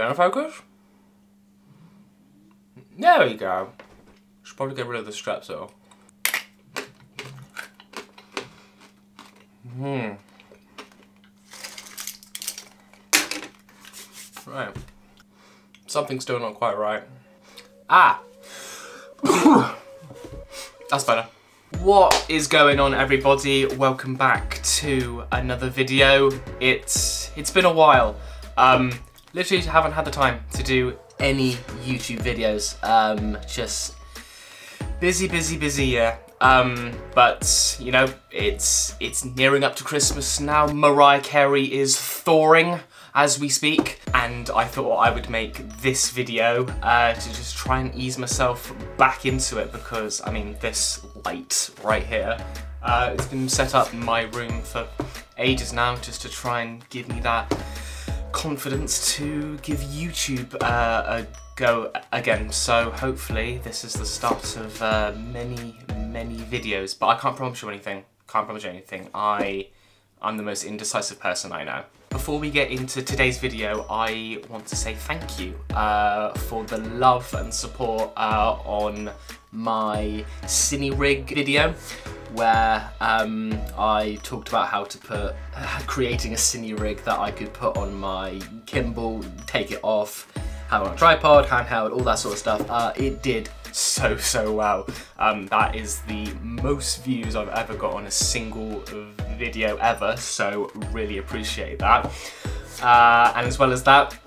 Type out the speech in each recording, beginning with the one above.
gonna focus? There we go. Should probably get rid of the straps though. Right. Something's still not quite right. Ah! That's better. What is going on, everybody? Welcome back to another video. It's been a while. Literally haven't had the time to do any YouTube videos. Just busy year. But you know, it's nearing up to Christmas now. Mariah Carey is thawing as we speak, and I thought I would make this video to just try and ease myself back into it, because I mean, this light right here, it's been set up in my room for ages now, just to try and give me that confidence to give YouTube a go again. So hopefully this is the start of many videos, but I can't promise you anything. I'm the most indecisive person I know. Before we get into today's video, I want to say thank you for the love and support on my cine rig video, where I talked about how to put, creating a cine rig that I could put on my gimbal, take it off, have it on a tripod, handheld, all that sort of stuff. It did so well. That is the most views I've ever got on a single video ever, so really appreciate that. And as well as that,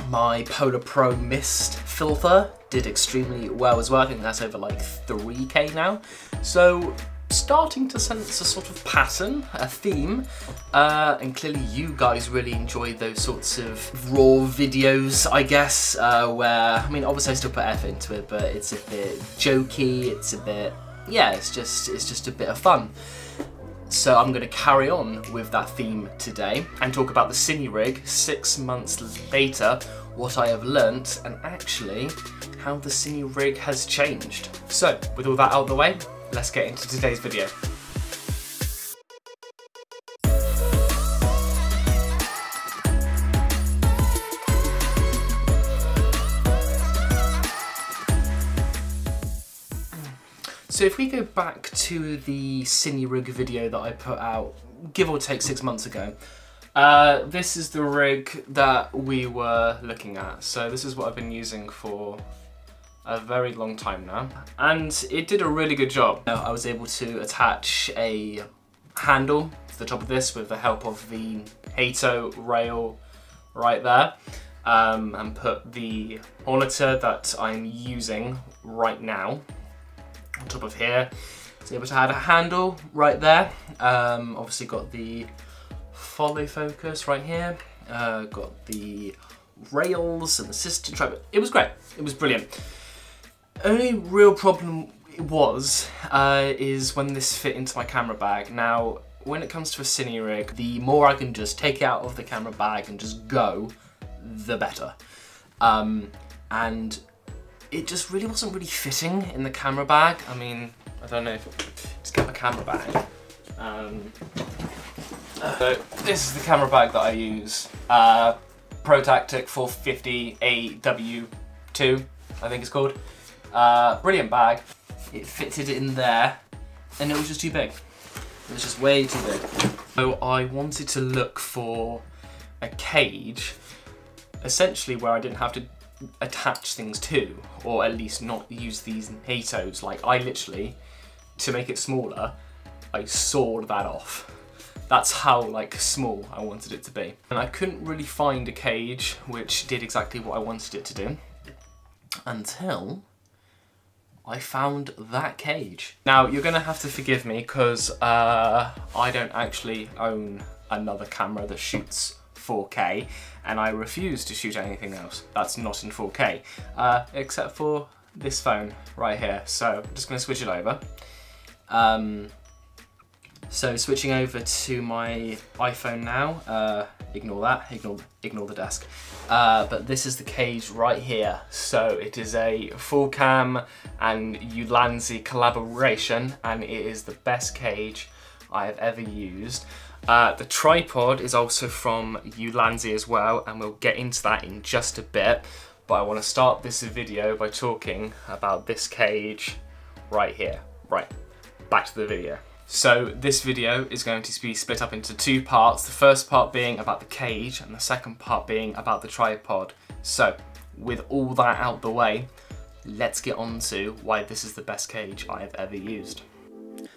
my Polar Pro Mist filter did extremely well as well. I think that's over like 3K now. So starting to sense a sort of pattern, a theme, and clearly you guys really enjoy those sorts of raw videos, I guess, where, I mean, obviously I still put effort into it, but it's a bit jokey, it's a bit, yeah, it's just a bit of fun. So I'm going to carry on with that theme today and talk about the cine rig 6 months later, what I have learnt, and actually how the cine rig has changed. So with all that out of the way, let's get into today's video. So if we go back to the cine rig video that I put out, give or take 6 months ago, this is the rig that we were looking at. So this is what I've been using for a very long time now, and it did a really good job. I was able to attach a handle to the top of this with the help of the Hato rail right there, and put the monitor that I'm using right now on top of here. I was able to add a handle right there. Obviously got the follow focus right here, got the rails and the system tripod. It was great, it was brilliant. Only real problem is when this fit into my camera bag. Now, when it comes to a cine rig, the more I can just take it out of the camera bag and just go, the better. And it just really wasn't really fitting in the camera bag. I mean, I don't know if just get my camera bag. So this is the camera bag that I use. Protactic 450 AW2, I think it's called. Brilliant bag. It fitted in there, and it was just too big. It was just way too big. So I wanted to look for a cage, essentially where I didn't have to attach things to, or at least not use these Hatos. Like, I literally, to make it smaller, I sawed that off. That's how like small I wanted it to be. And I couldn't really find a cage which did exactly what I wanted it to do, until I found that cage. Now, you're gonna have to forgive me, because I don't actually own another camera that shoots 4K, and I refuse to shoot anything else that's not in 4K, except for this phone right here. So I'm just gonna switch it over. So switching over to my iPhone now, ignore that, ignore the desk. But this is the cage right here. So it is a full cam and ULANZI collaboration, and it is the best cage I have ever used. The tripod is also from ULANZI as well, and we'll get into that in just a bit. But I want to start this video by talking about this cage right here. Right, back to the video. So this video is going to be split up into two parts. The first part being about the cage and the second part being about the tripod. So with all that out the way, let's get on to why this is the best cage I have ever used.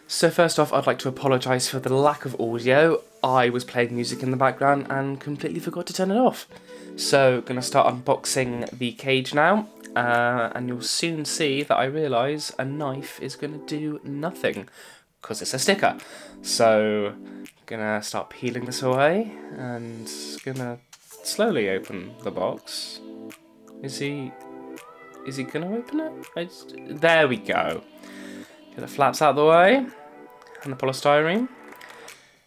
So first off, I'd like to apologise for the lack of audio. I was playing music in the background and completely forgot to turn it off. So gonna start unboxing the cage now, and you'll soon see that I realise a knife is gonna do nothing, because it's a sticker. So gonna start peeling this away and gonna slowly open the box. Is he gonna open it? There we go. Get the flaps out of the way and the polystyrene,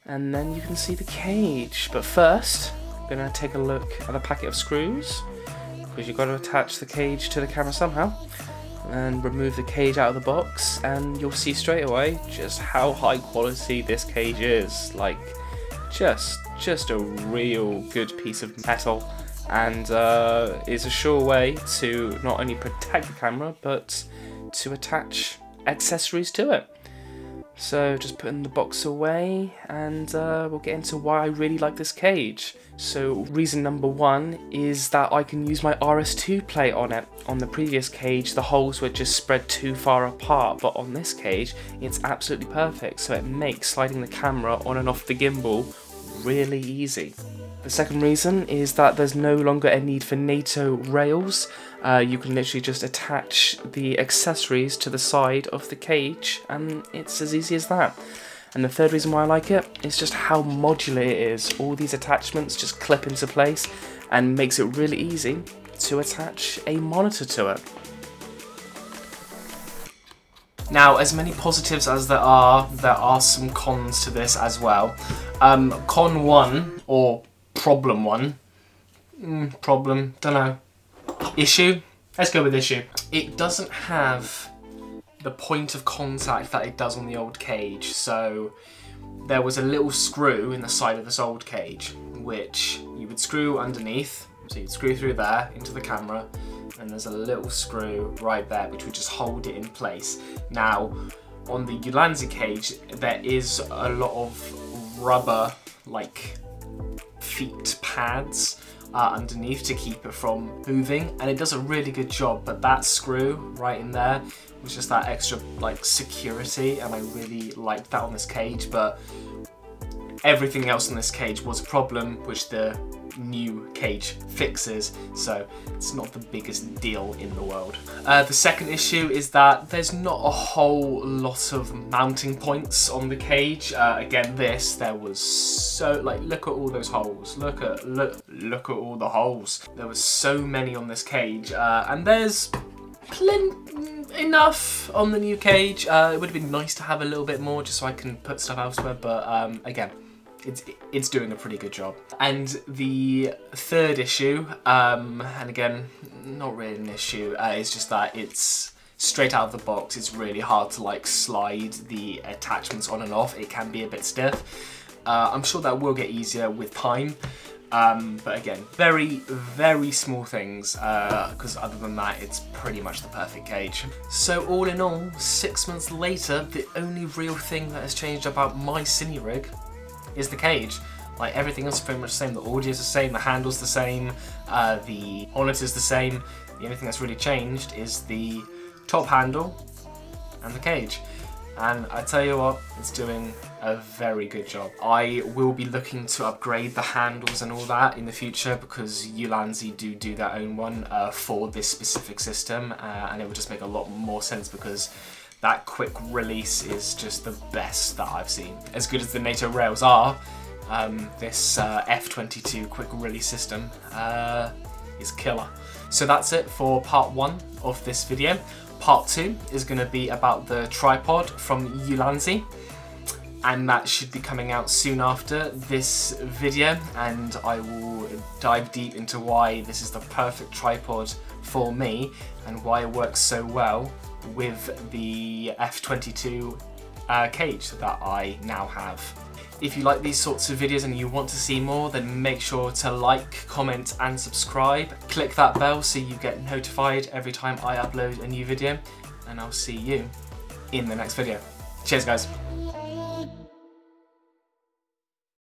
and then you can see the cage. But first, I'm gonna take a look at the packet of screws, because you've got to attach the cage to the camera somehow, and remove the cage out of the box, and you'll see straight away just how high quality this cage is. Like, just a real good piece of metal, and is a sure way to not only protect the camera but to attach accessories to it. So just putting the box away, and we'll get into why I really like this cage. So reason number one is that I can use my RS2 plate on it. On the previous cage, the holes were just spread too far apart, but on this cage, it's absolutely perfect. So it makes sliding the camera on and off the gimbal really easy. The second reason is that there's no longer a need for NATO rails. You can literally just attach the accessories to the side of the cage, and it's as easy as that. And the third reason why I like it is just how modular it is. All these attachments just clip into place and makes it really easy to attach a monitor to it. Now, as many positives as there are some cons to this as well. Con 1, or problem 1, problem, don't know, issue? Let's go with issue. It doesn't have the point of contact that it does on the old cage. So there was a little screw in the side of this old cage, which you would screw underneath. So you'd screw through there into the camera, and there's a little screw right there which would just hold it in place. Now, on the ULANZI cage, there is a lot of rubber, like, feet pads underneath to keep it from moving, and it does a really good job. But that screw right in there was just that extra, like, security, and I really liked that on this cage. But everything else in this cage was a problem, which the new cage fixes, so it's not the biggest deal in the world. The second issue is that there's not a whole lot of mounting points on the cage. Again, there was so, like, look at all those holes. Look at all the holes. There was so many on this cage, and there's enough on the new cage. It would have been nice to have a little bit more just so I can put stuff elsewhere, but again, it's doing a pretty good job. And the third issue, and again, not really an issue, is just that it's straight out of the box. It's really hard to, like, slide the attachments on and off. It can be a bit stiff. I'm sure that will get easier with time. But again, very, very small things, because other than that, it's pretty much the perfect cage. So all in all, 6 months later, the only real thing that has changed about my cine rig is the cage. Like, everything else is pretty much the same. The audio is the same, the handle's the same, the monitor's the same. The only thing that's really changed is the top handle and the cage. And I tell you what, it's doing a very good job. I will be looking to upgrade the handles and all that in the future, because ULANZI do their own one for this specific system, and it would just make a lot more sense, because that quick release is just the best that I've seen. As good as the NATO rails are, this F22 quick release system is killer. So that's it for part 1 of this video. Part 2 is going to be about the tripod from ULANZI, and that should be coming out soon after this video, and I will dive deep into why this is the perfect tripod for me and why it works so well with the F22 cage that I now have. If you like these sorts of videos and you want to see more, then make sure to like, comment and subscribe. Click that bell so you get notified every time I upload a new video, and I'll see you in the next video. Cheers guys.